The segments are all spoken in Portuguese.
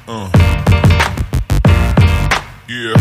Yeah. Yeah.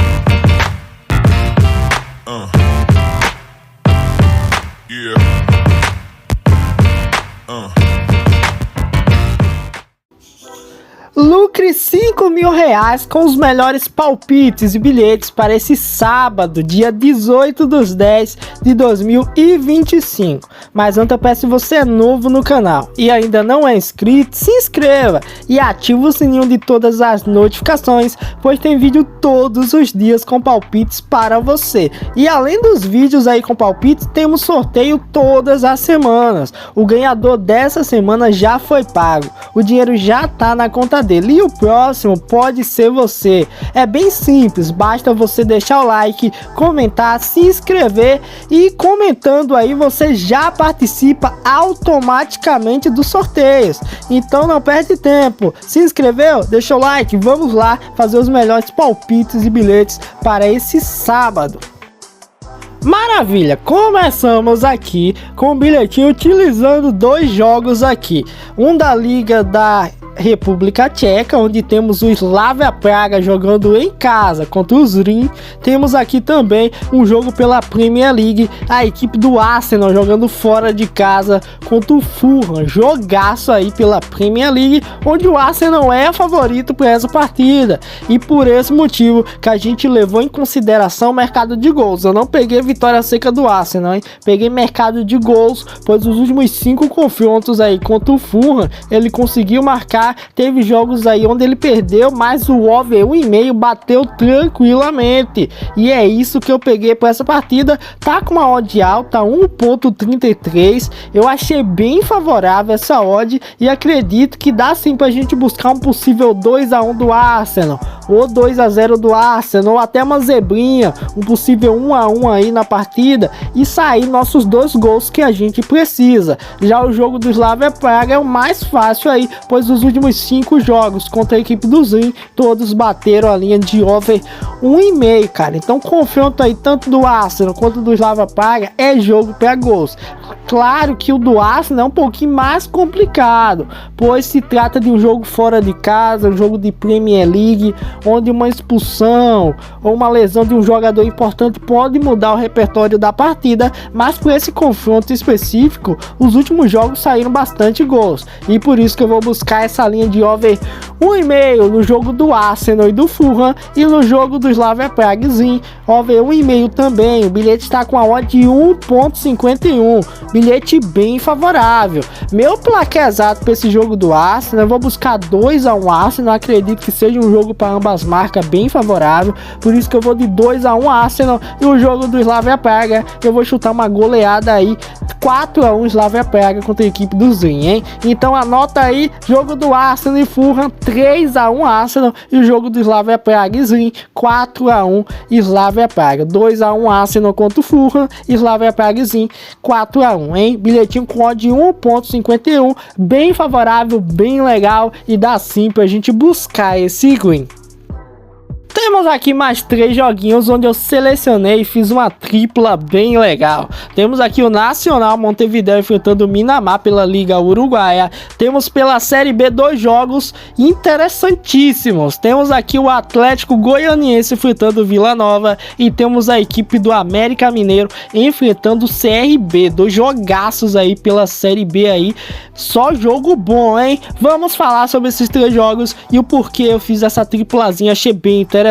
Lucre R$5.000 com os melhores palpites e bilhetes para esse sábado, dia 18/10/2025. Mas antes eu peço, se você é novo no canal e ainda não é inscrito, se inscreva e ative o sininho de todas as notificações, pois tem vídeo todos os dias com palpites para você. E além dos vídeos aí com palpites, temos sorteio todas as semanas. O ganhador dessa semana já foi pago, o dinheiro já tá na conta dele e o próximo pode ser você. É bem simples, basta você deixar o like, comentar, se inscrever e comentando aí você já participa automaticamente dos sorteios. Então não perde tempo, se inscreveu? Deixa o like, vamos lá fazer os melhores palpites e bilhetes para esse sábado. Maravilha, começamos aqui com o bilhetinho utilizando dois jogos aqui, um da Liga da República Tcheca, onde temos o Slavia Praga jogando em casa contra o Zrin. Temos aqui também um jogo pela Premier League, a equipe do Arsenal jogando fora de casa contra o Fulham, jogaço aí pela Premier League, onde o Arsenal é favorito para essa partida, e por esse motivo que a gente levou em consideração o mercado de gols. Eu não peguei vitória seca do Arsenal, hein? Peguei mercado de gols, pois os últimos 5 confrontos aí contra o Fulham, ele conseguiu marcar. Teve jogos aí onde ele perdeu, mas o over 1,5 bateu tranquilamente, e é isso que eu peguei para essa partida. Tá com uma odd alta, 1,33. eu achei bem favorável essa odd e acredito que dá sim pra gente buscar um possível 2-1 do Arsenal, ou 2-0 do Arsenal, ou até uma zebrinha, um possível 1-1 aí na partida e sair nossos 2 gols que a gente precisa. Já o jogo do Slavia Praga é o mais fácil aí, pois os últimos 5 jogos contra a equipe do Zin, todos bateram a linha de over 1,5, cara. Então confronto aí tanto do Arsenal quanto do Slavia Praga é jogo para gols. Claro que o do Arsenal é um pouquinho mais complicado, pois se trata de um jogo fora de casa, um jogo de Premier League, onde uma expulsão ou uma lesão de um jogador importante pode mudar o repertório da partida, mas por esse confronto específico, os últimos jogos saíram bastante gols, e por isso que eu vou buscar essa linha de over 1,5 no jogo do Arsenal e do Fulham, e no jogo do Slavia Praga over 1,5 também. O bilhete está com a odd de 1,51, bilhete bem favorável. Meu placar exato para esse jogo do Arsenal, eu vou buscar 2-1 Arsenal. Acredito que seja um jogo para ambas marcas bem favorável, por isso que eu vou de 2-1 Arsenal. E o jogo do Slavia Praga, eu vou chutar uma goleada aí, 4-1 Slavia Praga contra a equipe do Zin, hein? Então anota aí, jogo do Arsenal e Fulham, 3-1 Arsenal, e o jogo do Slavia Praga e Zin, 4-1 Slavia Praga. 2-1 Arsenal contra o Fulham, Slavia Praga e Zin, 4-1, hein? Bilhetinho com odd de 1,51, bem favorável, bem legal, e dá sim pra gente buscar esse green. Temos aqui mais 3 joguinhos onde eu selecionei e fiz uma tripla bem legal. Temos aqui o Nacional Montevideo enfrentando o Minamar pela Liga Uruguaia. Temos pela Série B 2 jogos interessantíssimos. Temos aqui o Atlético Goianiense enfrentando o Vila Nova, e temos a equipe do América Mineiro enfrentando o CRB. 2 jogaços aí pela Série B aí. Só jogo bom, hein? Vamos falar sobre esses 3 jogos e o porquê eu fiz essa triplazinha. Achei bem interessante.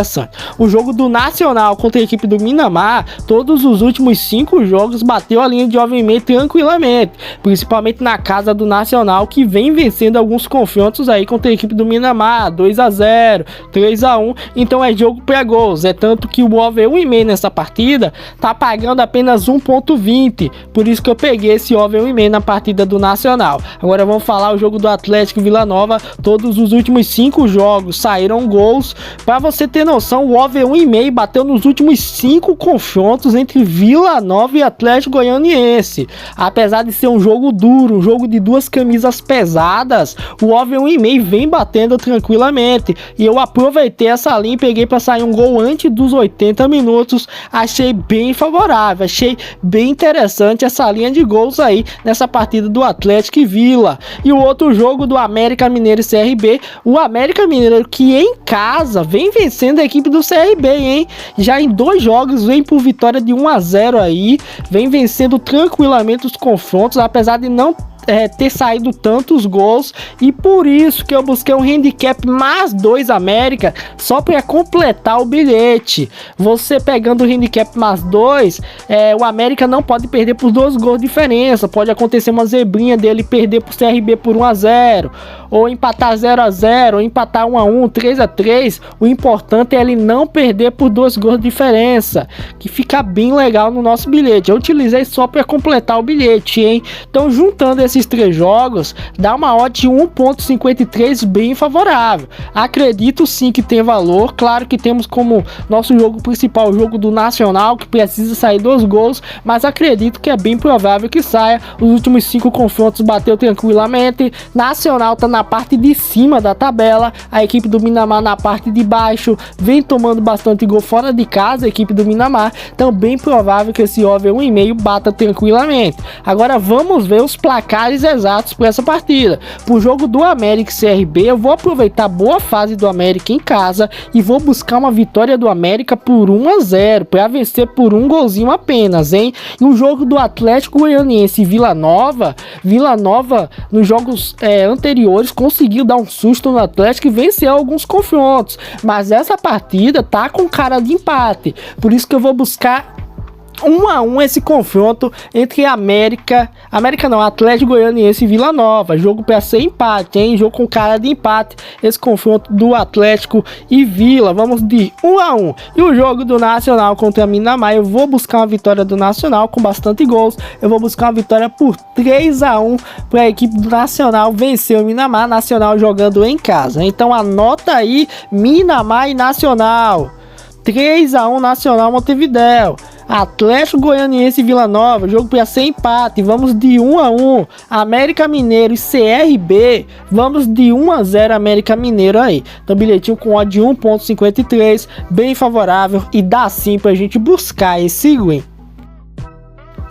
O jogo do Nacional contra a equipe do Minamar, todos os últimos 5 jogos bateu a linha de over 1,5 tranquilamente, principalmente na casa do Nacional, que vem vencendo alguns confrontos aí contra a equipe do Minamar, 2-0, 3-1, então é jogo para gols. É tanto que o over 1,5 nessa partida tá pagando apenas 1,20, por isso que eu peguei esse over 1,5 na partida do Nacional. Agora vamos falar o jogo do Atlético Vila Nova. Todos os últimos 5 jogos saíram gols. Para você ter ter noção, o over 1,5 bateu nos últimos 5 confrontos entre Vila Nova e Atlético Goianiense. Apesar de ser um jogo duro, um jogo de duas camisas pesadas, o over 1,5 vem batendo tranquilamente. E eu aproveitei essa linha e peguei para sair um gol antes dos 80 minutos. Achei bem favorável, achei bem interessante essa linha de gols aí nessa partida do Atlético e Vila. E o outro jogo do América Mineiro e CRB, o América Mineiro que em casa vem vencendo a equipe do CRB, hein? Já em 2 jogos vem por vitória de 1-0 aí, vem vencendo tranquilamente os confrontos, apesar de não ter saído tantos gols, e por isso que eu busquei um handicap mais 2 América, só para completar o bilhete. Você pegando o handicap mais 2, o América não pode perder por 2 gols de diferença, pode acontecer uma zebrinha dele perder pro CRB por 1-0, ou empatar 0-0, ou empatar 1-1, 3-3, o importante é ele não perder por 2 gols de diferença, que fica bem legal no nosso bilhete. Eu utilizei só para completar o bilhete, hein? Então, juntando esses 3 jogos, dá uma odd de 1.53 bem favorável. Acredito sim que tem valor. Claro que temos como nosso jogo principal o jogo do Nacional, que precisa sair 2 gols, mas acredito que é bem provável que saia. Os últimos 5 confrontos bateu tranquilamente. Nacional tá na parte de cima da tabela, a equipe do Miramar na parte de baixo, vem tomando bastante gol fora de casa, a equipe do Miramar, então bem provável que esse over 1,5 bata tranquilamente. Agora vamos ver os placares exatos para essa partida. Pro jogo do América e CRB, eu vou aproveitar a boa fase do América em casa e vou buscar uma vitória do América por 1-0, para vencer por 1 golzinho apenas, hein? E o jogo do Atlético Goianiense e Vila Nova nos jogos anteriores conseguiu dar um susto no Atlético e vencer alguns confrontos, mas essa partida tá com cara de empate, por isso que eu vou buscar 1-1 esse confronto entre Atlético Goianiense e Vila Nova, jogo para ser empate, hein? Jogo com cara de empate, esse confronto do Atlético e Vila, vamos de 1-1. E o jogo do Nacional contra Miramar, eu vou buscar uma vitória do Nacional com bastante gols, eu vou buscar uma vitória por 3-1 para a equipe do Nacional vencer o Miramar, Nacional jogando em casa. Então anota aí, Miramar e Nacional, 3-1 Nacional Montevidéu. Atlético Goianiense e Vila Nova, jogo para ser empate, vamos de 1-1. América Mineiro e CRB, vamos de 1-0 América Mineiro aí. Então bilhetinho com odd de 1.53, bem favorável, e dá sim pra gente buscar esse win.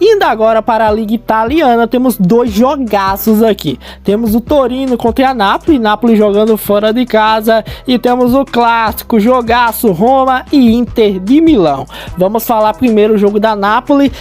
Indo agora para a Liga Italiana, temos 2 jogaços aqui. Temos o Torino contra a Napoli jogando fora de casa, e temos o clássico jogaço Roma e Inter de Milão. Vamos falar primeiro o jogo da Napoli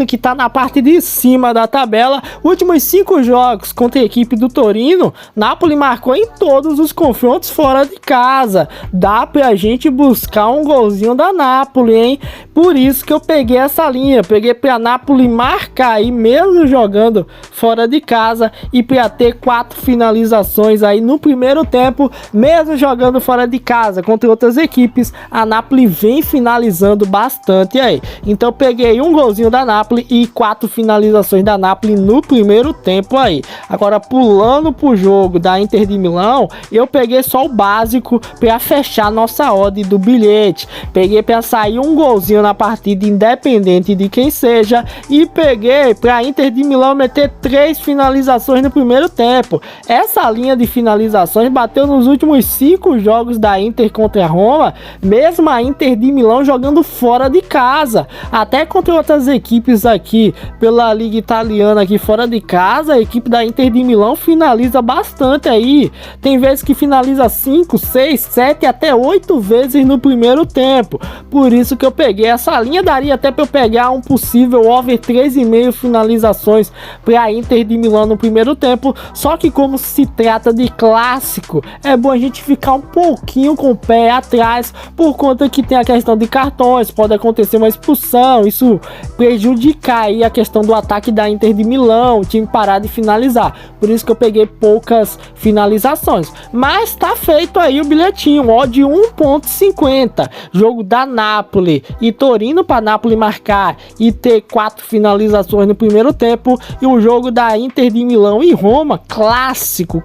que está na parte de cima da tabela. Últimos 5 jogos contra a equipe do Torino, Napoli marcou em todos os confrontos fora de casa. Dá pra gente buscar um golzinho da Napoli, hein? Por isso que eu peguei essa linha, peguei pra Napoli marcar aí mesmo jogando fora de casa, e para ter 4 finalizações aí no primeiro tempo, mesmo jogando fora de casa contra outras equipes, a Napoli vem finalizando bastante aí. Então peguei um golzinho da Napoli e 4 finalizações da Napoli no primeiro tempo aí. Agora pulando pro jogo da Inter de Milão, eu peguei só o básico para fechar nossa odd do bilhete. Peguei para sair um golzinho na partida, independente de quem seja, e peguei para Inter de Milão meter 3 finalizações no primeiro tempo. Essa linha de finalizações bateu nos últimos 5 jogos da Inter contra a Roma, mesmo a Inter de Milão jogando fora de casa. Até contra outras equipes aqui pela Liga Italiana aqui fora de casa, a equipe da Inter de Milão finaliza bastante aí. Tem vezes que finaliza 5, 6, 7 até 8 vezes no primeiro tempo. Por isso que eu peguei essa linha. Daria até para eu pegar um possível over 3,5 finalizações para a Inter de Milão no primeiro tempo, só que como se trata de clássico, é bom a gente ficar um pouquinho com o pé atrás, por conta que tem a questão de cartões, pode acontecer uma expulsão, isso prejudicar aí a questão do ataque da Inter de Milão, o time parar de finalizar. Por isso que eu peguei poucas finalizações, mas tá feito aí o bilhetinho, odd 1.50, jogo da Napoli e Torino, para Napoli marcar e ter 4 finalizações no primeiro tempo, e o jogo da Inter de Milão e Roma, clássico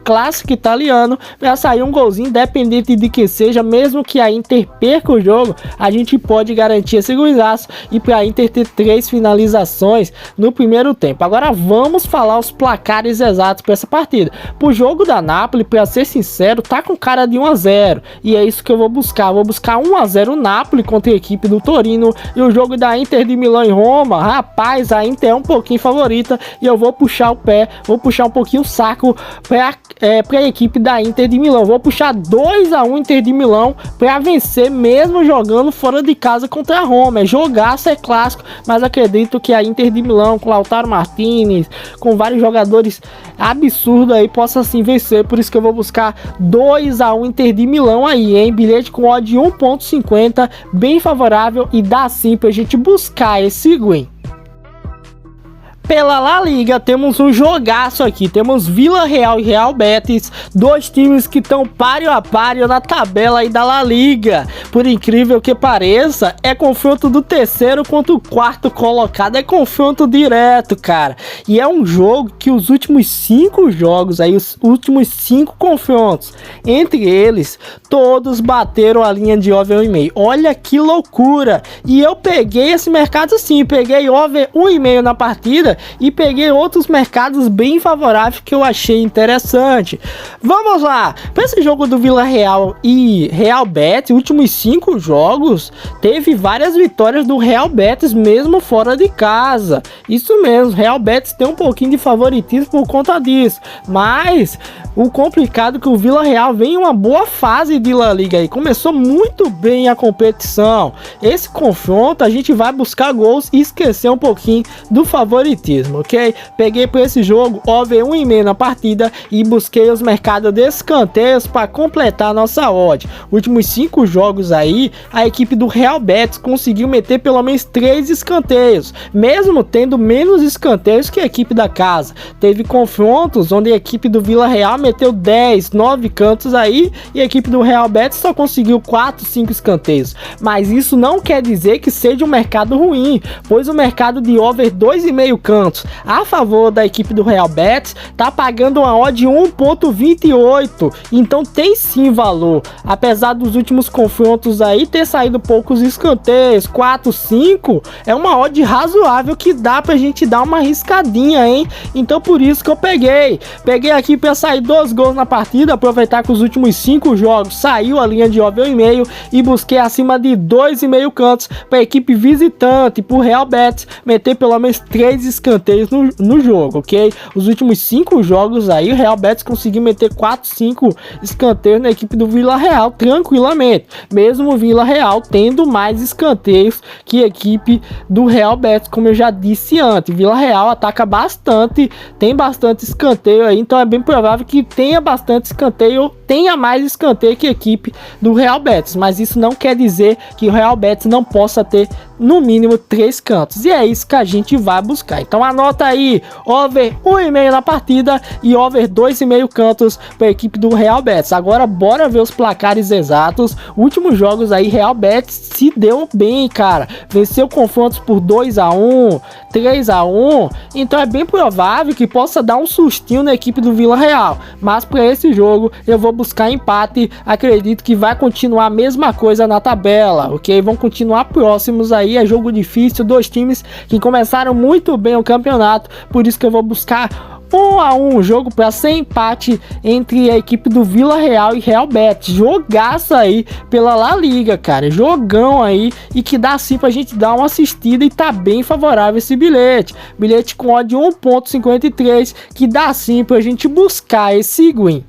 italiano, para sair um golzinho, independente de que seja, mesmo que a Inter perca o jogo, a gente pode garantir esse gozaço e para a Inter ter 3 finalizações no primeiro tempo. Agora vamos falar os placares exatos para essa partida. Pro jogo da Napoli, para ser sincero, tá com cara de 1-0, e é isso que eu vou buscar. Vou buscar 1-0 Napoli contra a equipe do Torino, e o jogo da Inter de Milão e Roma, rapaz, a Inter é um pouquinho favorita e eu vou puxar o pé, vou puxar um pouquinho o saco para a equipe da Inter de Milão. Vou puxar 2-1 Inter de Milão para vencer, mesmo jogando fora de casa contra a Roma. É jogaço, é clássico, mas acredito que a Inter de Milão, com Lautaro Martinez, com vários jogadores absurdos aí, possa sim vencer. Por isso que eu vou buscar 2-1 Inter de Milão aí, hein? Bilhete com odd 1.50, bem favorável, e dá sim pra gente buscar esse win. Pela La Liga temos um jogaço aqui, temos Vila Real e Real Betis, dois times que estão páreo a páreo na tabela aí da La Liga. Por incrível que pareça, é confronto do terceiro contra o quarto colocado, é confronto direto, cara. E é um jogo que os últimos 5 jogos aí, os últimos 5 confrontos, entre eles, todos bateram a linha de over 1,5. Olha que loucura! E eu peguei esse mercado sim, peguei over 1,5 na partida, e peguei outros mercados bem favoráveis que eu achei interessante. Vamos lá, para esse jogo do Vila Real e Real Betis, últimos 5 jogos, teve várias vitórias do Real Betis mesmo fora de casa. Isso mesmo, Real Betis tem um pouquinho de favoritismo por conta disso, mas o complicado é que o Vila Real vem em uma boa fase de La Liga aí, começou muito bem a competição. Esse confronto a gente vai buscar gols e esquecer um pouquinho do favoritismo, ok? Peguei para esse jogo over 1,5 na partida e busquei os mercados de escanteios para completar a nossa odd. Últimos 5 jogos aí, a equipe do Real Betis conseguiu meter pelo menos 3 escanteios, mesmo tendo menos escanteios que a equipe da casa. Teve confrontos onde a equipe do Vila Real meteu 10, 9 cantos aí, e a equipe do Real Betis só conseguiu 4, 5 escanteios. Mas isso não quer dizer que seja um mercado ruim, pois o mercado de over 2,5 cantos a favor da equipe do Real Betis tá pagando uma odd 1.28, então tem sim valor, apesar dos últimos confrontos aí ter saído poucos escanteios, 4, 5, é uma odd razoável que dá pra gente dar uma arriscadinha, hein? Então por isso que eu peguei aqui pra sair 2 gols na partida, aproveitar que os últimos 5 jogos saiu a linha de over 1,5 e busquei acima de 2,5 cantos pra equipe visitante, pro Real Betis meter pelo menos 3 escanteios no jogo, ok? Os últimos 5 jogos aí, o Real Betis conseguiu meter 4, 5 escanteios na equipe do Vila Real tranquilamente, mesmo o Vila Real tendo mais escanteios que a equipe do Real Betis, como eu já disse antes. Vila Real ataca bastante, tem bastante escanteio aí, então é bem provável que tenha bastante escanteio, tenha mais escanteio que a equipe do Real Betis, mas isso não quer dizer que o Real Betis não possa ter no mínimo 3 cantos, e é isso que a gente vai buscar. Então anota aí, over 1,5 na partida e over 2,5 cantos para a equipe do Real Betis. Agora bora ver os placares exatos. Últimos jogos aí, Real Betis se deu bem, cara, venceu confrontos por 2-1, 3-1, então é bem provável que possa dar um sustinho na equipe do Vila Real, mas para esse jogo eu vou buscar empate. Acredito que vai continuar a mesma coisa na tabela, ok? Vão continuar próximos aí, é jogo difícil, dois times que começaram muito bem o campeonato, por isso que eu vou buscar 1-1, jogo para ser empate entre a equipe do Vila Real e Real Betis. Jogaço aí pela La Liga, cara, jogão aí, e que dá sim pra gente dar uma assistida, e tá bem favorável esse bilhete com odd 1.53, que dá sim pra gente buscar esse win.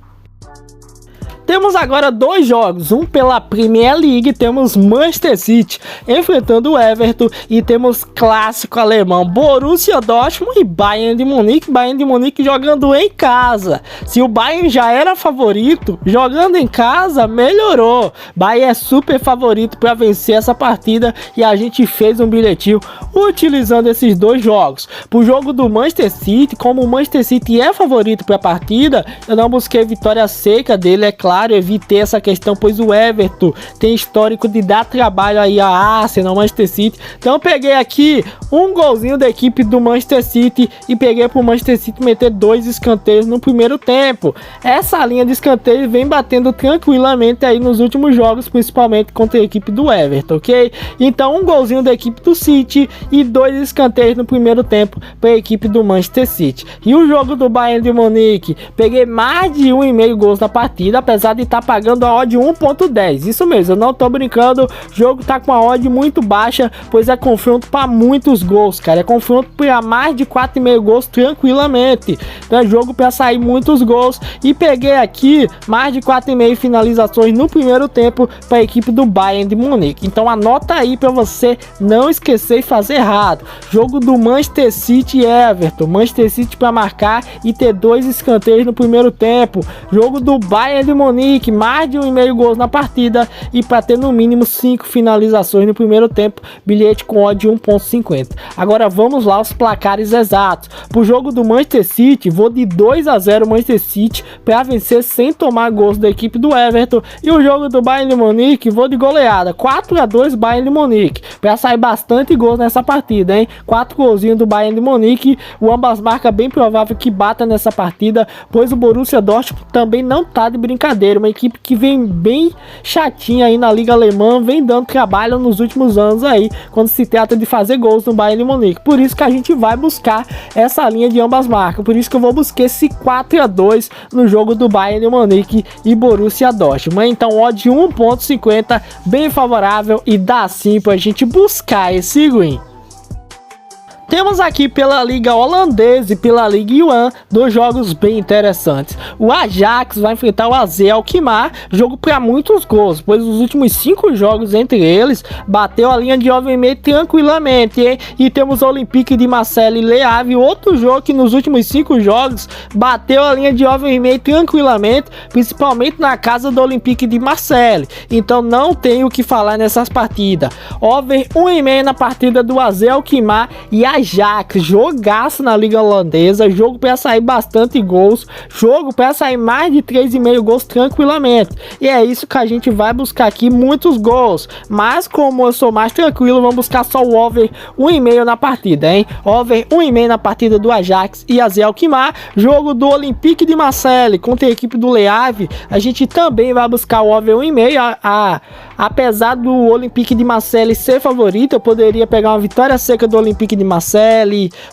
Temos agora 2 jogos, um pela Premier League, temos Manchester City enfrentando o Everton, e temos clássico alemão, Borussia Dortmund e Bayern de Munique jogando em casa. Se o Bayern já era favorito, jogando em casa melhorou. Bayern é super favorito para vencer essa partida, e a gente fez um bilhetinho utilizando esses 2 jogos. Pro jogo do Manchester City, como o Manchester City é favorito para a partida, eu não busquei vitória seca dele, é claro, claro, evitei essa questão, pois o Everton tem histórico de dar trabalho aí a Arsenal, Manchester City. Então eu peguei aqui um golzinho da equipe do Manchester City e peguei pro Manchester City meter 2 escanteios no primeiro tempo. Essa linha de escanteio vem batendo tranquilamente aí nos últimos jogos, principalmente contra a equipe do Everton, ok? Então um golzinho da equipe do City e 2 escanteios no primeiro tempo para a equipe do Manchester City. E o jogo do Bayern de Munique, peguei mais de 1,5 gols na partida, apesar de estar pagando a odd 1.10. Isso mesmo, eu não tô brincando, o jogo tá com a odd muito baixa, pois é confronto para muitos gols, cara. É confronto para mais de 4,5 gols tranquilamente. Então é jogo para sair muitos gols. E peguei aqui mais de 4,5 finalizações no primeiro tempo para a equipe do Bayern de Munique. Então anota aí para você não esquecer e fazer errado. Jogo do Manchester City e Everton. Manchester City para marcar e ter 2 escanteios no primeiro tempo. Jogo do Bayern de Munique, mais de 1,5 gols na partida e para ter no mínimo 5 finalizações no primeiro tempo. Bilhete com odd 1.50. Agora vamos lá os placares exatos. Pro jogo do Manchester City, vou de 2-0 Manchester City para vencer sem tomar gols da equipe do Everton. E o jogo do Bayern de Munique, vou de goleada 4-2 Bayern de Munique para sair bastante gols nessa partida, hein? 4 golzinhos do Bayern de Munique. O ambas marcas bem provável que bata nessa partida, pois o Borussia Dortmund também não tá de brincadeira. Uma equipe que vem bem chatinha aí na Liga Alemã, vem dando trabalho nos últimos anos aí, quando se trata de fazer gols no Bayern de Munique. Por isso que a gente vai buscar essa linha de ambas marcas. Por isso que eu vou buscar esse 4-2 no jogo do Bayern de Munique e Borussia Dortmund. Então odd 1.50, bem favorável e dá sim pra gente buscar esse win. Temos aqui pela Liga Holandesa e pela Liga Yuan 2 jogos bem interessantes. O Ajax vai enfrentar o AZ Alkmaar, jogo para muitos gols, pois os últimos 5 jogos entre eles bateu a linha de over meio tranquilamente, hein? E temos o Olympique de Marseille e Le Havre, outro jogo que nos últimos 5 jogos bateu a linha de over meio tranquilamente, principalmente na casa do Olympique de Marseille. Então não tenho o que falar nessas partidas. Over 1,5 na partida do AZ Alkmaar e Ajax, jogaço na Liga Holandesa, jogo para sair bastante gols, jogo para sair mais de 3,5 gols tranquilamente. E é isso que a gente vai buscar aqui, muitos gols. Mas como eu sou mais tranquilo, vamos buscar só o over 1,5 na partida, hein? Over 1,5 na partida do Ajax e AZ Alkmaar. Jogo do Olympique de Marseille contra a equipe do Le Havre, a gente também vai buscar o over 1,5. Apesar do Olympique de Marseille ser favorito, eu poderia pegar uma vitória seca do Olympique de Marseille,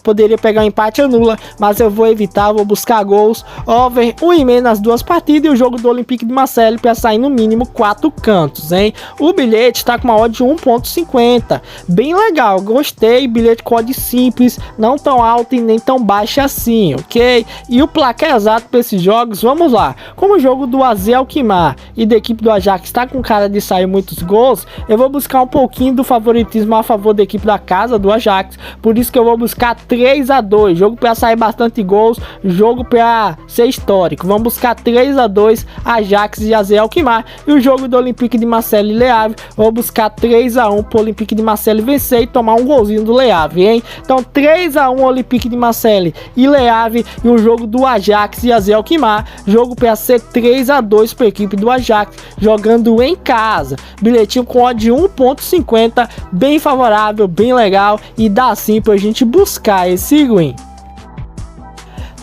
poderia pegar um empate anula, mas eu vou evitar, vou buscar gols. Over 1,5 nas 2 partidas e o jogo do Olympique de Marseille para sair no mínimo 4 cantos, hein? O bilhete está com uma odd de 1.50, bem legal, gostei. Bilhete com odd simples, não tão alto e nem tão baixo assim, ok? E o placar exato para esses jogos, vamos lá. Como o jogo do AZ Alkmaar e da equipe do Ajax está com cara de sair muitos gols, eu vou buscar um pouquinho do favoritismo a favor da equipe da casa do Ajax, por isso que eu vou buscar 3-2, jogo para sair bastante gols, jogo para ser histórico. Vamos buscar 3-2 Ajax e AZ Alkmaar. E o jogo do Olympique de Marseille e Le Havre, vou buscar 3-1 pro Olympique de Marseille vencer e tomar um golzinho do Le Havre, hein? Então 3-1 Olympique de Marseille e Le Havre, e o jogo do Ajax e AZ Alkmaar, jogo para ser 3-2 para a equipe do Ajax, jogando em casa. Bilhetinho com odd 1.50, bem favorável, bem legal e dá sim pra gente buscar esse win.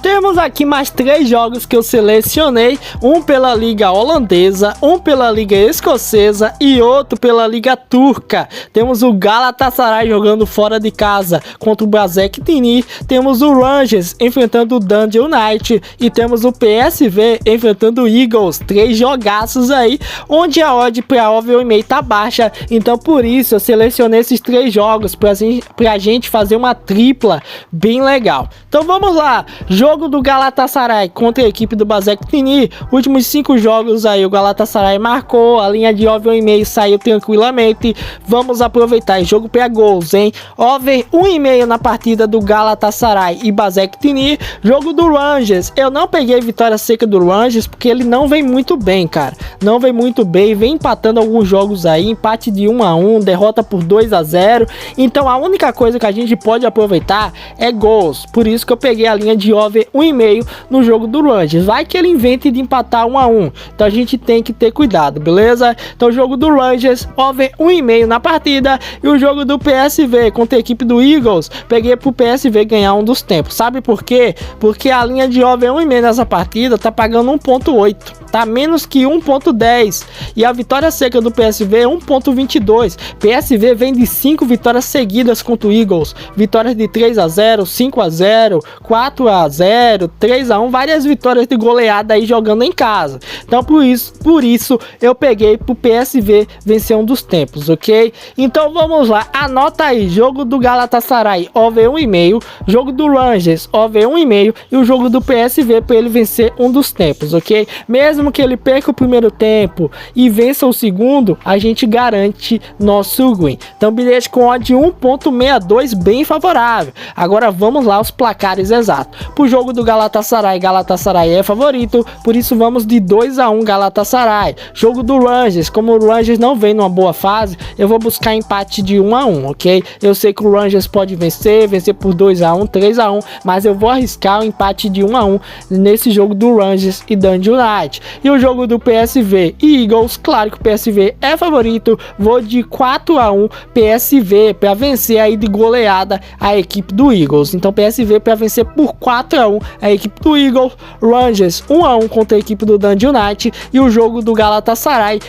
Temos aqui mais 3 jogos que eu selecionei, um pela Liga Holandesa, um pela Liga Escocesa e outro pela Liga Turca. Temos o Galatasaray jogando fora de casa contra o Başakşehir, temos o Rangers enfrentando o Dundee United e temos o PSV enfrentando o Eagles. 3 jogaços aí, onde a odd para over 1,5 tá baixa, então por isso eu selecionei esses 3 jogos pra gente fazer uma tripla bem legal. Então vamos lá, jogo do Galatasaray contra a equipe do Başakşehir. Últimos 5 jogos aí o Galatasaray marcou, a linha de over 1,5 saiu tranquilamente. Vamos aproveitar, jogo para gols, hein? Over 1,5 na partida do Galatasaray e Başakşehir. Jogo do Rangers, eu não peguei vitória seca do Rangers porque ele não vem muito bem, cara. Não vem muito bem, vem empatando alguns jogos aí, empate de 1-1, derrota por 2-0. Então a única coisa que a gente pode aproveitar é gols. Por isso que eu peguei a linha de over over 1,5 no jogo do Rangers. Vai que ele invente de empatar 1 a 1. Então a gente tem que ter cuidado, beleza? Então o jogo do Rangers, over 1,5 na partida. E o jogo do PSV contra a equipe do Eagles, peguei pro PSV ganhar um dos tempos. Sabe por quê? Porque a linha de over 1,5 nessa partida tá pagando 1,8. Tá menos que 1,10. E a vitória seca do PSV é 1,22. PSV vem de 5 vitórias seguidas contra o Eagles. Vitórias de 3 a 0, 5 a 0, 4 a 0, 3 a 1. Várias vitórias de goleada aí jogando em casa. Então por isso eu peguei pro PSV vencer um dos tempos, ok? Então vamos lá. Anota aí. Jogo do Galatasaray, over 1,5. Jogo do Rangers, over 1,5. E o jogo do PSV para ele vencer um dos tempos, ok? Mesmo que ele perca o primeiro tempo e vença o segundo, a gente garante nosso win. Então bilhete com odd 1,62 bem favorável. Agora vamos lá os placares exatos. Pro jogo do Galatasaray, Galatasaray é favorito, por isso vamos de 2 a 1 Galatasaray. Jogo do Rangers, como o Rangers não vem numa boa fase, eu vou buscar empate de 1 a 1, ok? Eu sei que o Rangers pode vencer por 2 a 1, 3 a 1, mas eu vou arriscar o empate de 1 a 1 nesse jogo do Rangers e Dundee United. E o jogo do PSV e Eagles, claro que o PSV é favorito, vou de 4 a 1 PSV para vencer aí de goleada a equipe do Eagles. Então PSV para vencer por 4 a 1 a equipe do Eagles. Rangers 1 a 1 contra a equipe do Dundee United. E o jogo do Galatasaray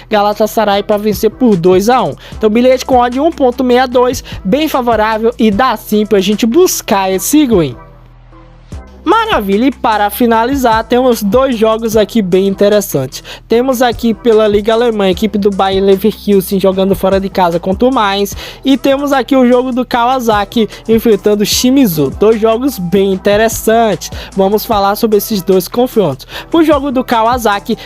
para vencer por 2 a 1. Então bilhete com odd 1,62 bem favorável e dá sim pra gente buscar esse win. Maravilha, e para finalizar temos dois jogos aqui bem interessantes. Temos aqui pela Liga Alemã a equipe do Bayer Leverkusen jogando fora de casa contra o Mainz, e temos aqui o jogo do Kawasaki enfrentando o Shimizu. Dois jogos bem interessantes. Vamos falar sobre esses dois confrontos. O jogo do Kawasaki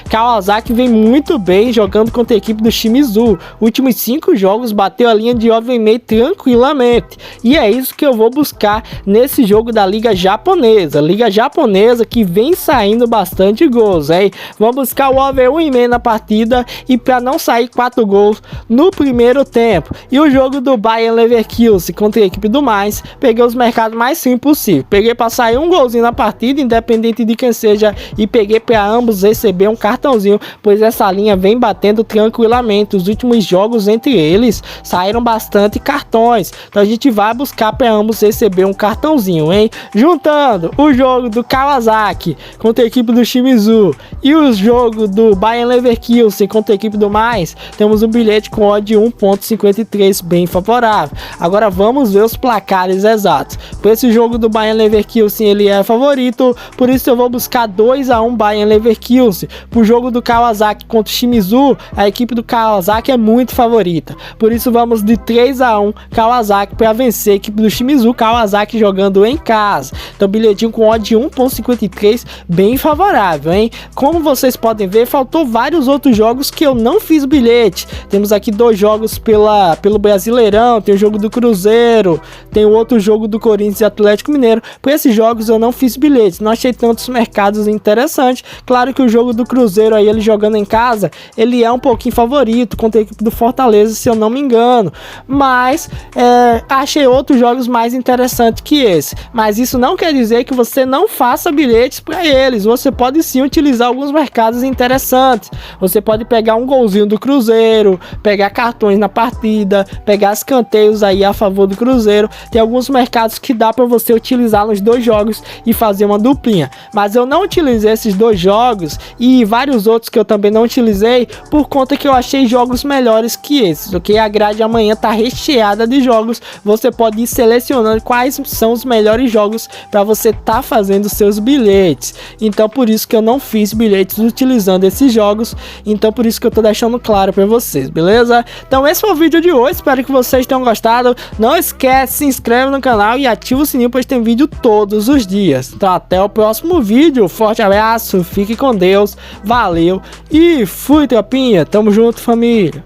vem muito bem jogando contra a equipe do Shimizu. Últimos 5 jogos bateu a linha de over meio tranquilamente, e é isso que eu vou buscar nesse jogo da Liga Japonesa. Liga Japonesa que vem saindo bastante gols, hein? Vamos buscar o over 1,5 na partida e para não sair 4 gols no primeiro tempo. E o jogo do Bayer Leverkusen contra a equipe do Mainz, peguei os mercados mais simples possível. Peguei para sair um golzinho na partida, independente de quem seja, e peguei para ambos receber um cartãozinho, pois essa linha vem batendo tranquilamente. Os últimos jogos entre eles saíram bastante cartões, então a gente vai buscar para ambos receber um cartãozinho, hein? Juntando o jogo do Kawasaki contra a equipe do Shimizu e o jogo do Bayer Leverkusen contra a equipe do Mainz, temos um bilhete com odd 1,53 bem favorável. Agora vamos ver os placares exatos. Para esse jogo do Bayer Leverkusen ele é favorito, por isso eu vou buscar 2 a 1 Bayer Leverkusen. Para o jogo do Kawasaki contra o Shimizu, a equipe do Kawasaki é muito favorita, por isso vamos de 3 a 1 Kawasaki para vencer a equipe do Shimizu. Kawasaki jogando em casa, então bilhetinho com odd 1,53 bem favorável, hein? Como vocês podem ver, faltou vários outros jogos que eu não fiz bilhete. Temos aqui 2 jogos pelo Brasileirão, tem o jogo do Cruzeiro, tem o outro jogo do Corinthians e Atlético Mineiro. Por esses jogos eu não fiz bilhete, não achei tantos mercados interessantes. Claro que o jogo do Cruzeiro aí, ele jogando em casa, ele é um pouquinho favorito contra a equipe do Fortaleza, se eu não me engano, mas achei outros jogos mais interessantes que esse. Mas isso não quer dizer que você não faça bilhetes para eles. Você pode sim utilizar alguns mercados interessantes. Você pode pegar um golzinho do Cruzeiro, pegar cartões na partida, pegar escanteios aí a favor do Cruzeiro. Tem alguns mercados que dá para você utilizar nos 2 jogos e fazer uma duplinha. Mas eu não utilizei esses 2 jogos e vários outros que eu também não utilizei por conta que eu achei jogos melhores que esses, ok? A grade amanhã tá recheada de jogos. Você pode ir selecionando quais são os melhores jogos para você fazendo seus bilhetes. Então por isso que eu não fiz bilhetes utilizando esses jogos, então por isso que eu tô deixando claro para vocês, beleza? Então esse foi o vídeo de hoje, espero que vocês tenham gostado. Não esquece, se inscreve no canal e ativa o sininho, pois tem vídeo todos os dias. Então até o próximo vídeo, forte abraço, fique com Deus, valeu e fui, tropinha, tamo junto, família.